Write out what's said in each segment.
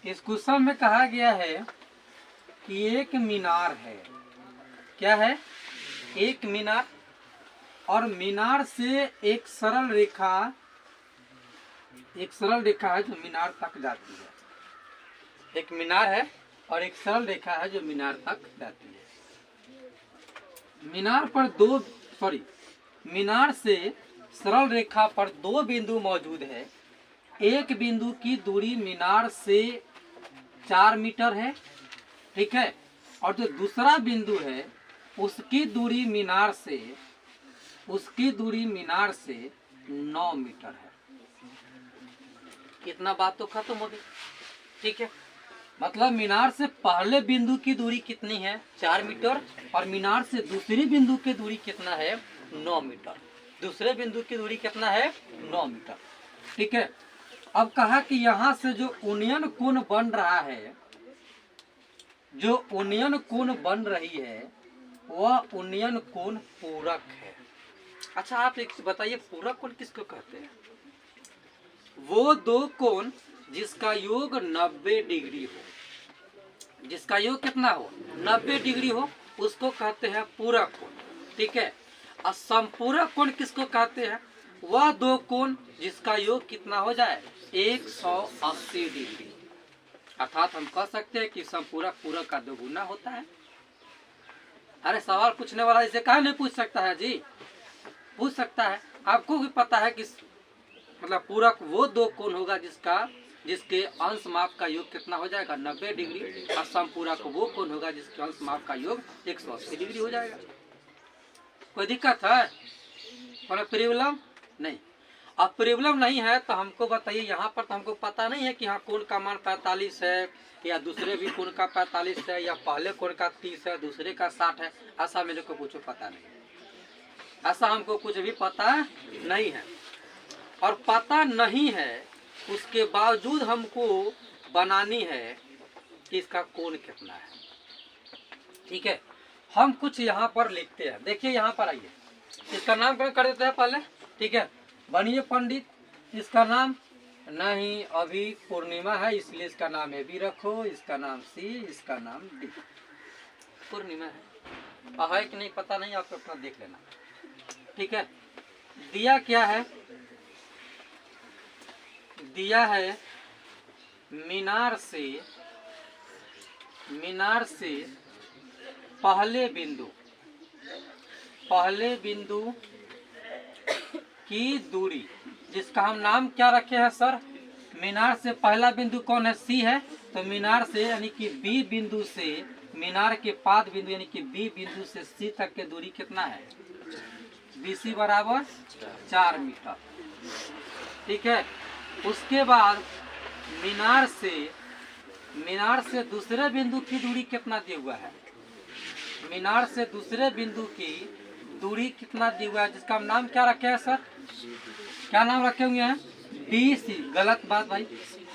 इस क्वेश्चन में कहा गया है कि एक मीनार है। क्या है? एक मीनार, और मीनार से एक सरल रेखा है जो मीनार तक जाती है। एक मीनार है और एक सरल रेखा है जो मीनार तक जाती है। मीनार से सरल रेखा पर दो बिंदु मौजूद है। एक बिंदु की दूरी मीनार से 4 मीटर है, ठीक है, और जो दूसरा बिंदु है उसकी दूरी मीनार से 9 मीटर है। इतना बात तो खत्म हो गई, ठीक है। मतलब मीनार से पहले बिंदु की दूरी कितनी है? 4 मीटर, और मीनार से दूसरी बिंदु की दूरी कितना है? 9 मीटर। दूसरे बिंदु की दूरी कितना है? 9 मीटर, ठीक है। अब कहा कि यहाँ से जो उन्नयन कोण बन रहा है, जो उन्नयन कोण बन रही है वह उन्नयन कोण पूरक है। अच्छा, आप एक बताइए, पूरक कोण किसको कहते हैं? वो दो कोण जिसका योग 90 डिग्री हो, जिसका योग कितना हो? 90 डिग्री हो, उसको कहते हैं पूरक कोण, ठीक है। और संपूरक कोण किसको कहते हैं? वह दो कोण जिसका योग कितना हो जाए? 180 डिग्री। अर्थात हम कह सकते हैं कि संपूरक पूरक का दोगुना होता है। अरे सवाल पूछने वाला इसे कहा नहीं पूछ सकता है जी? पूछ सकता है। आपको भी पता है कि मतलब पूरक वो दो कोण होगा जिसके अंश माप का योग कितना हो जाएगा? 90 डिग्री। और संपूरक वो कोण होगा जिसके अंश माप का योग 180 डिग्री हो जाएगा। कोई दिक्कत है? कोई प्रॉब्लम नहीं? अब प्रॉब्लम नहीं है तो हमको बताइए, यहाँ पर तो हमको पता नहीं है कि हाँ कोण का मान 45 है, या दूसरे भी कोण का 45 है, या पहले कोण का 30 है, दूसरे का 60 है। ऐसा मेरे को कुछ पता नहीं, ऐसा हमको कुछ भी पता नहीं है। और पता नहीं है उसके बावजूद हमको बनानी है कि इसका कोण कितना है, ठीक है। हम कुछ यहाँ पर लिखते हैं। देखिए यहाँ पर आइए, इसका नामकरण कर देते हैं पहले, ठीक है। बनिए पंडित। इसका नाम नहीं, अभी पूर्णिमा है इसलिए इसका नाम ए बी रखो, इसका नाम सी, इसका नाम डी। पूर्णिमा है कि नहीं पता नहीं, आप अपना देख लेना, ठीक है। दिया क्या है? दिया है मीनार से पहले बिंदु की दूरी, जिसका हम नाम क्या रखे हैं सर? मीनार से पहला बिंदु कौन है? सी है। तो मीनार से यानी कि बी बिंदु से मीनार के पाद बिंदु यानी कि बी बिंदु से सी तक की दूरी कितना है? BC बराबर 4 मीटर, ठीक है। उसके बाद मीनार से दूसरे बिंदु की दूरी कितना दिया हुआ है? मीनार से दूसरे बिंदु की दूरी कितना दिया हुआ है, जिसका हम नाम क्या रखे हैं सर? क्या नाम रखे हुए हैं? BC। गलत बात भाई,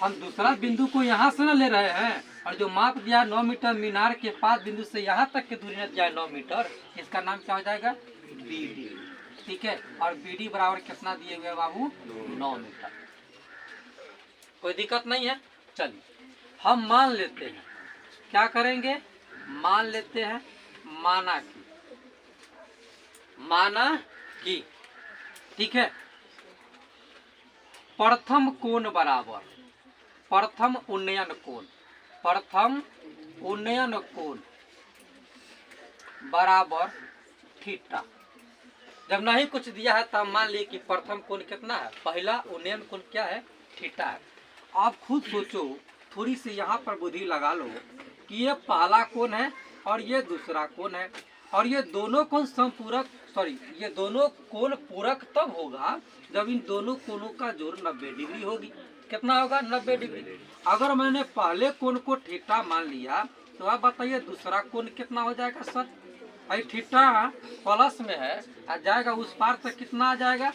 हम दूसरा बिंदु को यहाँ से न ले रहे हैं, और जो माप दिया 9 मीटर, मीनार के पाद बिंदु से यहाँ तक की दूरी न दिया 9 मीटर, इसका नाम क्या हो जाएगा? BD, ठीक है। और BD बराबर कितना दिए हुए बाबू? 9 मीटर। कोई दिक्कत नहीं है। चलिए हम मान लेते हैं, क्या करेंगे? मान लेते हैं माना कि ठीक है, प्रथम उन्नयन कोण बराबर थीटा। जब नहीं कुछ दिया है तब मान लिए कि प्रथम कोण कितना है? पहला उन्नयन कोण क्या है? थीटा है। आप खुद सोचो, थोड़ी सी यहाँ पर बुद्धि लगा लो कि ये पहला कोण है और ये दूसरा कोण है, और ये दोनों कोण ये दोनों कोण पूरक तब होगा जब इन दोनों कोणों का जोड़ 90 डिग्री होगी। कितना होगा? 90 डिग्री। अगर मैंने पहले कोण को थीटा मान लिया तो आप बताइए दूसरा कोण कितना हो जाएगा सर? भाई थीटा प्लस में है, आ जाएगा उस पार तक कितना आ जाएगा?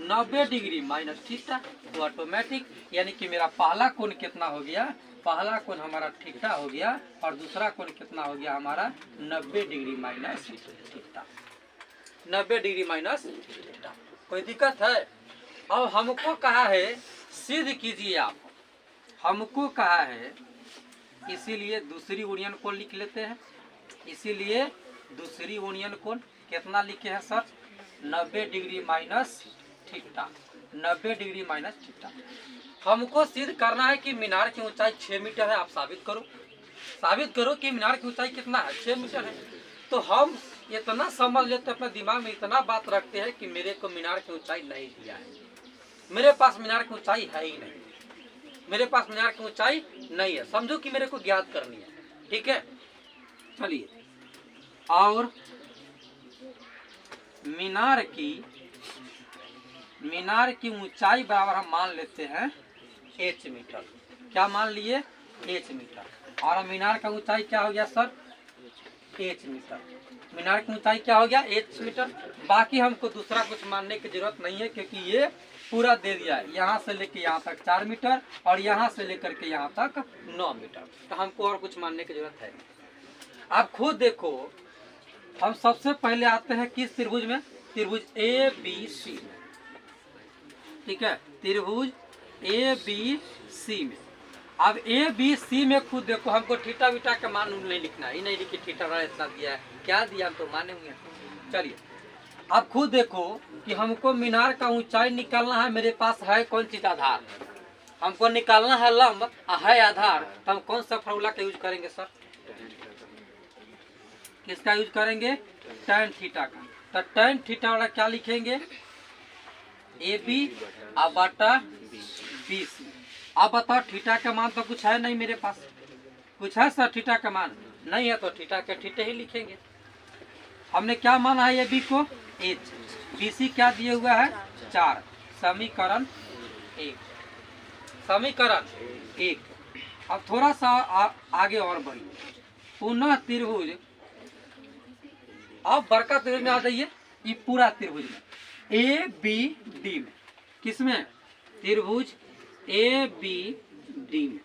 90 डिग्री माइनस थीटा। तो ऑटोमेटिक यानी कि मेरा पहला कोण कितना हो गया? पहला कोण हमारा थीटा हो गया, और दूसरा कोण कितना हो गया हमारा? 90 degree minus theta. 90 degree minus theta. कोई दिक्कत है? अब हमको कहा है सिद्ध कीजिए आप हमको कहा है, इसीलिए दूसरी यूनियन कोण लिख लेते हैं। इसीलिए दूसरी यूनियन कोण कितना लिखे हैं sir? 90 degree minus theta. 90 degree minus theta. हमको सिद्ध करना है कि मीनार की ऊंचाई 6 मीटर है। आप साबित करो, साबित करो कि मीनार की ऊंचाई कितना है? 6 मीटर है। तो हम इतना समझ लेते, अपने दिमाग में इतना बात रखते हैं कि मेरे को मीनार की ऊंचाई नहीं दिया है, मेरे पास मीनार की ऊंचाई है ही नहीं, मेरे पास मीनार की ऊंचाई नहीं है। समझो कि मेरे को ज्ञात करनी है, ठीक है। चलिए, और मीनार की ऊंचाई बराबर हम मान लेते हैं h मीटर। क्या मान लिए? h metre. और मीनार का ऊंचाई क्या हो गया सर? h metre. मीनार की ऊंचाई क्या हो गया? h metre. बाकी हमको दूसरा कुछ मानने की जरूरत नहीं है, क्योंकि ये पूरा दे दिया है। यहाँ से लेके यहाँ तक 4 मीटर और यहाँ से लेकर के यहाँ तक 9 मीटर। तो हमको और कुछ मानने की जरूरत है नहीं। आप खुद देखो, हम सबसे पहले आते हैं किस त्रिभुज में? त्रिभुज ABC में, ठीक है। त्रिभुज ABC में। अब ABC में खुद देखो, हमको थीटा वीटा का मान नहीं लिखना है, नहीं लिखी थीटा वाला इतना दिया है, क्या दिया हम तो माने हुए हैं। चलिए, अब खुद देखो कि हमको मीनार का ऊंचाई निकालना है। मेरे पास है कौन चीज? आधार। हमको निकालना है लंब, है आधार। तो हम कौन सा फॉर्मूला का यूज करेंगे सर? किसका यूज करेंगे? tan थीटा का। तो tan थीटा वाला क्या लिखेंगे? AB बटा BC। अब बताओ, थीटा का मान तो कुछ है नहीं मेरे पास। कुछ है सर थीटा का मान? नहीं है, तो थीटा के थीटे ही लिखेंगे। हमने क्या माना है? AB को h, BC क्या दिए हुआ है? 4। समीकरण 1। समीकरण 1। अब थोड़ा सा आगे और बढ़िए। पुनः त्रिभुज, अब बड़का त्रिभुज में आ जाइए, ये पूरा त्रिभुज में ABD में। किसमें? त्रिभुज ABD में।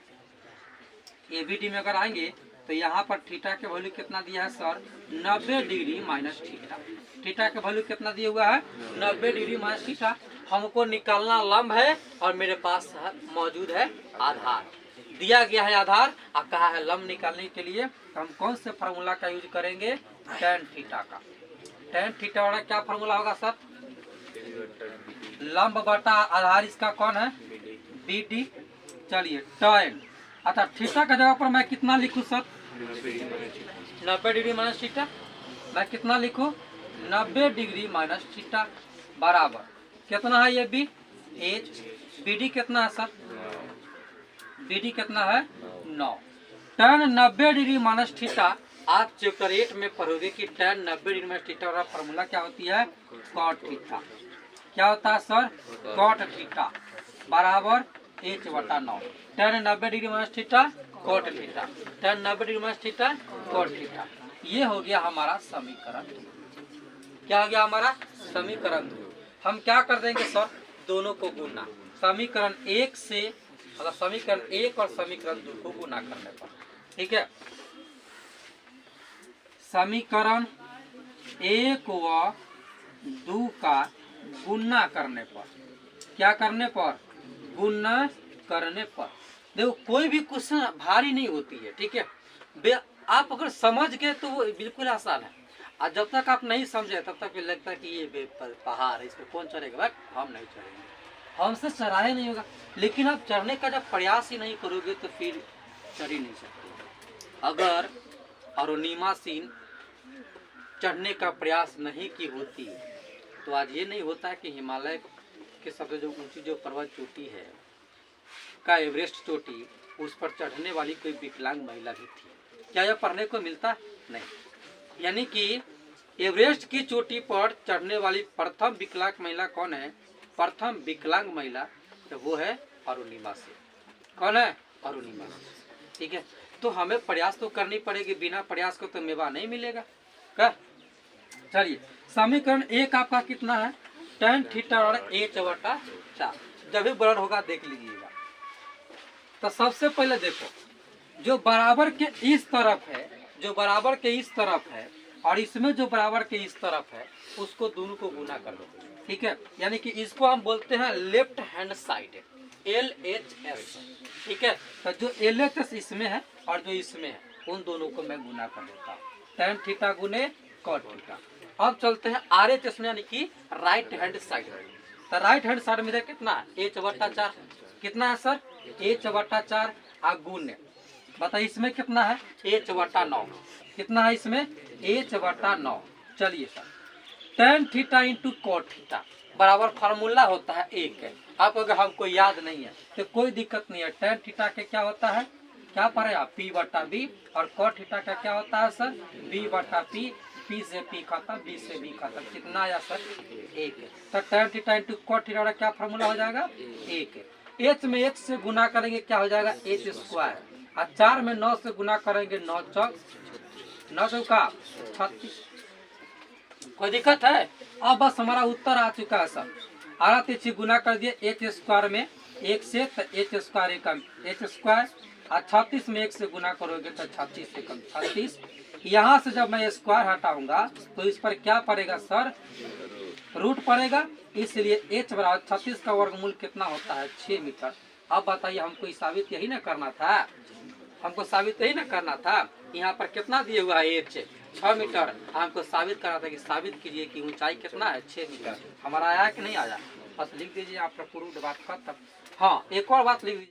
ABD में अगर आएंगे तो यहाँ पर थीटा के वैल्यू कितना दिया है sir? 90 degree minus theta. Theta के वैल्यू कितना दिया हुआ है? 90 डिग्री माइनस थीटा। हमको निकालना लंब है और मेरे पास मौजूद है आधार, दिया गया है आधार। और कहा है लंब निकालने के लिए हम कौन से फार्मूला का यूज करेंगे? tan थीटा का। tan थीटा वाला क्या फार्मूला होगा सर? लंब बटा आधार, इसका कौन है? BD। चलिए, tan, अतः थीटा का जगह पर मैं कितना लिखूं सर? 90 degree minus theta. मैं कितना लिखूं? 90 डिग्री माइनस थीटा बराबर कितना है? ये B H। BD कितना है सर? BD कितना है? 9। tan 90 degree minus theta. आप चैप्टर 8 में पढ़ोगे कि tan 90 डिग्री माइनस थीटा वाला फॉर्मूला क्या होती है? cot theta. क्या होता है सर? cot थीटा बराबर h बटा 9। tan 90 degree minus theta cot theta. tan 90 degree minus theta cot theta. ये हो गया हमारा समीकरण। क्या हो गया हमारा? समीकरण 2। हम क्या कर देंगे सर? दोनों को गुना। समीकरण 1 से, मतलब समीकरण 1 और समीकरण 2 को गुना करने पर, ठीक है। समीकरण 1 व 2 का गुना करने पर, क्या करने पर? गुना करने पर। देखो, कोई भी क्वेश्चन भारी नहीं होती है, ठीक है। आप अगर समझ गए तो वो बिल्कुल आसान है, और जब तक आप नहीं समझे तब तक लगता है कि ये पहाड़ है, इस पर कौन चढ़ेगा? बट हम नहीं चढ़ेंगे, हमसे चढ़ाया नहीं होगा। लेकिन आप चढ़ने का जब प्रयास ही नहीं करोगे तो फिर चढ़ ही नहीं सकते। अगर अरुणिमा सिंह चढ़ने का प्रयास नहीं की होती तो आज ये नहीं होता है कि हिमालय के सबसे जो ऊंची जो पर्वत चोटी है का एवरेस्ट चोटी, उस पर चढ़ने वाली कोई विकलांग महिला भी थी। क्या यह पढ़ने को मिलता? नहीं। यानी कि एवरेस्ट की चोटी पर चढ़ने वाली प्रथम विकलांग महिला कौन है? प्रथम विकलांग महिला तो वो है अरुणिमा सिंह। कौन है? अरुणिमा सिंह, ठीक है। तो हमें प्रयास तो करनी पड़ेगी, बिना प्रयास को तो मेवा नहीं मिलेगा। क्या? चलिए, समीकरण 1 आपका कितना है? tan थीटा और h बटा 4। जब भी बराबर होगा देख लीजिएगा। तो सबसे पहले देखो, जो बराबर के इस तरफ है, जो बराबर के इस तरफ है और इसमें जो बराबर के इस तरफ है, उसको दोनों को गुना कर दो, ठीक है। यानी कि इसको हम बोलते हैं लेफ्ट हैंड साइड, LHS। ठीक है। तो जो LHS इसमें है और जो इसमें है उन दोनों को मैं गुना कर देता हूँ, tan थीटा गुने cot थीटा। अब चलते हैं RHS में, यानी कि राइट हैंड साइड। तो राइट हैंड साइड में इधर कितना है, h/4 कितना है सर, h/4 गुने, बताइए इसमें कितना है, h/9 कितना है इसमें, h/9। चलिए sir, tan theta into cot theta बराबर फार्मूला होता है 1 है। आप अगर हमको याद नहीं है तो कोई दिक्कत नहीं है। tan थीटा के क्या होता है, क्या पड़ेगा, p/b, और cot थीटा का क्या होता है सर, b/p, p से p खत्म, b से b खत्म, कितना आया सर, 1 है। तो tan theta into cot theta का क्या फार्मूला हो जाएगा, 1 है। h में h से गुना करेंगे क्या हो जाएगा, h स्क्वायर, और 4 में 9 से गुना करेंगे 9 चौक 9 चौका 36। कोई दिक्कत है, अब बस हमारा उत्तर आ चुका है सर। 8 गुना कर दिए h स्क्वायर में 1 से, तो h स्क्वायर कम h स्क्वायर, और 36 में 1 से गुना करोगे तो 36 से कम 36। यहाँ से जब मैं स्क्वायर हटाऊंगा तो इस पर क्या पड़ेगा सर, रूट पड़ेगा, इसलिए h बराबर 36 का वर्गमूल कितना होता है, 6 मीटर। अब बताइए हमको साबित यही ना करना था, हमको साबित यही ना करना था। यहाँ पर कितना दिए हुआ है, h 6 मीटर, हमको साबित करना था कि साबित कीजिए कि ऊंचाई कितना है, 6 मीटर। हमारा आया कि नहीं आया, बस लिख दीजिए, आपका पूर्ण बात खत्म। हाँ, एक और बात लिख दीजिए।